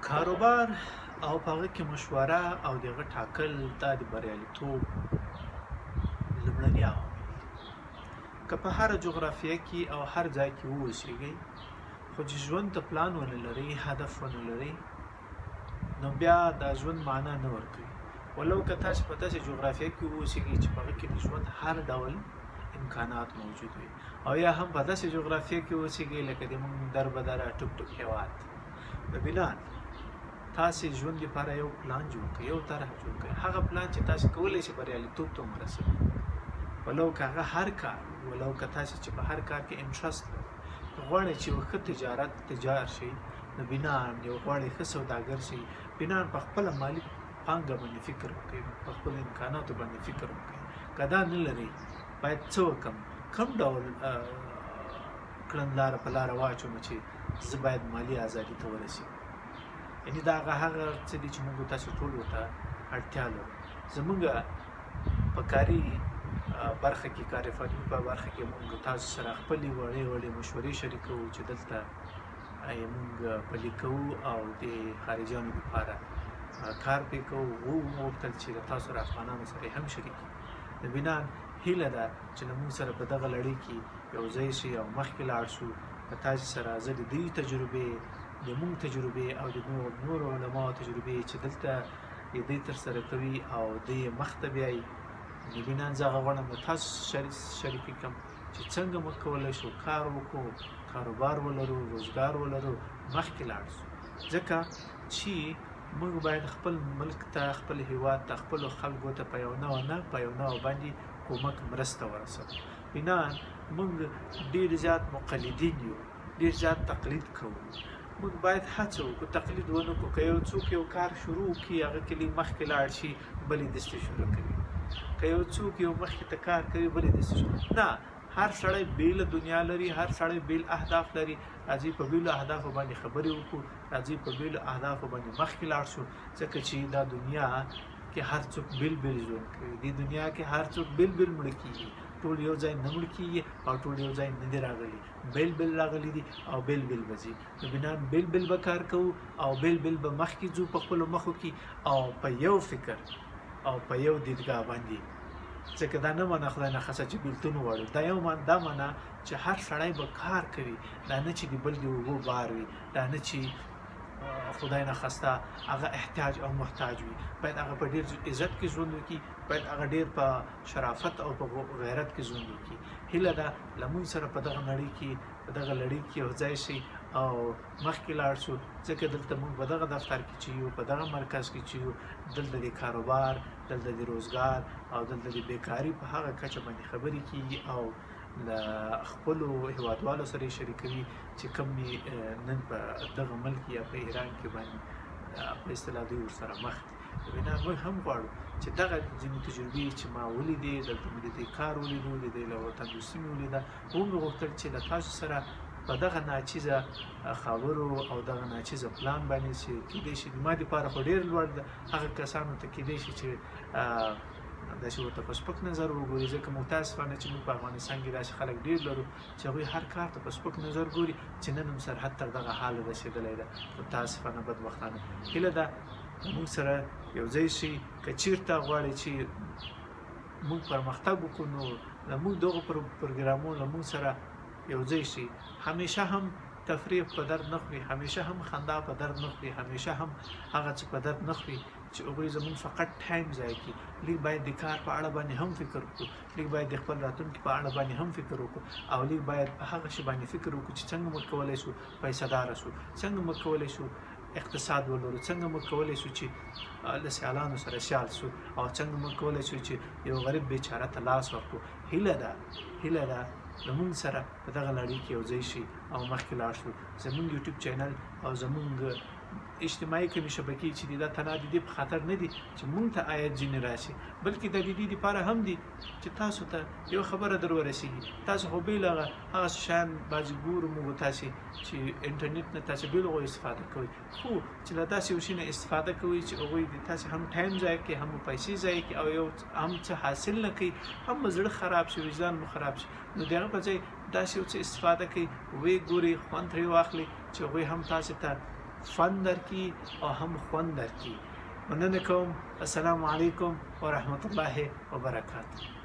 کاروبار او په هغه کې مشوره او دغه ټاکل دا د بریالیتوب لومړني عوامل دي. که په هر جغرافیه کې او هر ځای کې واوسېږئ خو چې ژوند ته پلان ونه لرئ، هدف ونه لرئ، نو بیا دا ژوند معنا نه ورکوي. ولو که تاسو په داسې جغرافیه کې واوسېږئ چې په هغه کې د ژوند هر ډول امکانات موجود وي، او یا هم په داسې جغرافیه کې اوسېږئ لکه د موږ دربدره ټوک ټوک هېواد. نو بنا تاسو ژوند لپاره یو پلان جوړ کړئ، یو طرح جوړ کړئ، هغه پلان چې تاسو کولی شئ بریالیتوب ته ورسوي. ولو که هغه هر کار، ولو که تاسو چې په هر کار کې انټرست لرئ، غواړئ چې یو ښه تجار شئ، نو بنا یو غواړئ ښه سوداګر شئ، بنا په خپله مالي پانګه باندې فکر وکړئ، په خپلو امکاناتو باندې فکر وکړئ. که دا نه لرئ باید څه وکړم، کوم ډول کړنلاره په لاره واچوم چې زه باید مالي ازادي ته ورسېږم. یعنې دا هغه څه دي چې موږ تاسو ټولو ته اړتیا لرو. زموږ په کاري برخه کې، کاري فني په برخه کې موږ تاسو سره خپلې وړې مشورې شریکوو چې دلته موږ پلي کوو او د خارجیانو لپاره کار پرې کوو. وغوښتل چې د تاسو سره افغانانو سره هم شریک کړي. د بنا هیله ده چې له موږ سره په دغه لړۍ کې یو ځای شي او مخکې لاړ شو. په تاسو سره زه د دوی تجربې، د موږ تجربې او د نورو علماو تجربې چې دلته د دوی ترسره کوي او دوی مخ ته بیایي، د بنا زه هغه غواړم له تاسو شریکې کړم چې څنګه موږ کولی شو کار وکړو، کاروبار ولرو، روزګار ولرو، مخکې لاړ شو. ځکه چې موږ باید خپل ملک ته، خپل هیواد ته، خپلو خلکو ته په یو نوع باندې کومک مرسته ورسوو. بنا موږ ډېر زیات مقلدین یو، ډېر زیات تقلید کوو. موږ باید هڅه وکړو تقلید ونه کړو. که یو څوک یو کار شروع کړي، هغه کې لږ مخکې لاړ شي، بلې دستې شروع کوي. که یو څوک یو مخکې ته کار کوي، بلې دستې شروع نه. هر سړی بیل دنیا لري، هر سړی بیل اهداف لري. راځئ په بیلو اهدافو باندې خبرې وکړو، راځئ په بیلو اهدافو باندې مخکې لاړ شو. ځکه چې دا دنیا کې هر څوک بیل ژوند کوي، دې دنیا کې هر څوک بیل مړه کېږي. ټول یو ځای نه مړه کېږي او ټول یو ځای نه دي راغلي. بیل راغلي دي او بیل به ځي. نو بنا بیل به کار کوو او بیل به مخکې ځو په خپلو مخو کې، او په یو فکر او په یو دیدګاه باندې. ځکه دا نه معنا خدای نخښه چې بیلتون وړو، دا معنا چې هر سړی به کار کوي، دا نه چې د بل د اوبو بار وي، دا نه چې خدای نخښته هغه احتیاج او محتاج وي. باید هغه په ډېر عزت کې ژوند وکړي، باید هغه ډېر په شرافت او په غیرت کې ژوند وکړي. هیله ده له موږ سره په دغه لړۍ کې یو ځای شي او مخکې لاړ شو. ځکه دلته موږ په دغه دفتر کې چې یو، په دغه مرکز کې چې یو، دلته د کاروبار، دلته د روزګار او دلته د بیکاري په هغه کچه باندې خبرې کېږي او له خپلو هیوادوالو سره یې شریکوي چې کوم نن په دغه ملک یا په ایران کې باندې په اصطلاح دوی ورسره مخ دي. بنا موږ هم غواړو چې دغه ځینې تجربې چې ما ولیدې، دلته مې د دې کار ولیدو، د دې له وطندوستي مې ولیده، ومې غوښتل چې له تاسو سره په دغه ناچیزه خبرو او دغه ناچیزه پلان باندې چې کېدای شي زما دپاره خو ډېر لوړ ده، هغه کسانو ته کېدای شي چې داسې ورته په سپک نظر وګوري. ځکه متاسفانه چې موږ په افغانستان کې داسې خلک ډېر لرو چې هغوی هر کار ته په سپک نظر ګوري، چې نن هم سرحد تر دغه حاله رسېدلی ده. متاسفانه بدبختانه هیله ده موږ سره یو ځای شي. که چېرته غواړئ چې موږ پرمختګ وکړو، نو له موږ دغو پروګرامونو له موږ سره یو ځای شي. همیشه هم تفریح په درد نه خوري، همیشه هم خندا په درد نه خوري، همیشه هم هغه څه په درد نه خوري چې هغوی زموږ فقط ټایم ضایع کړي. لږ باید د کار په اړه باندې هم فکر وکړو، لږ باید د خپل راتلونکي په اړه باندې هم فکر وکړو، او لږ باید په هغه شي باندې فکر وکړو چې څنګه موږ کولی شو پیسه داره شو، څنګه موږ کولی شو اقتصاد ولرو، څنګه موږ کولی شو چې له سیالانو سره سیال شو، او څنګه موږ کولی شو چې یو غریب بیچاره ته لاس ورکړو. هیله ده له موږ سره په دغه لړۍ کې یو ځای شي او مخکې لاړ شو. زموږ یوټیوب چینل او زموږ اجتماعي کومې شبکې چې دي، دا تنها د دې په خاطر نه دي چې موږ ته عاید ځینې راشي، بلکې دا د دې دپاره هم دي چې تاسو ته یو خبره در ورسېږي. تاسو خو بیل هغه شیان بعضې ګورو موږ تاسې چې انټرنیټ نه تاسې بیل هغوی استفاده کوئ، خو چې له داسې یو شي نه استفاده کوئ چې هغوی د تاسې هم ټایم ضایع کوي، هم پیسې ضایع کوي، او یو هم څه حاصل نه کوي، هم زړه خراب شي، وجدان مو خراب شي. نو د هغه په ځای داسې یو څه استفاده کوي، ویې ګورئ، خوند ترې واخلئ چې هغوی هم تاسې ته سوند درکړي او هم خوند درکړي. مننه کوم. السلام علیکم ورحمت الله وبرکاته.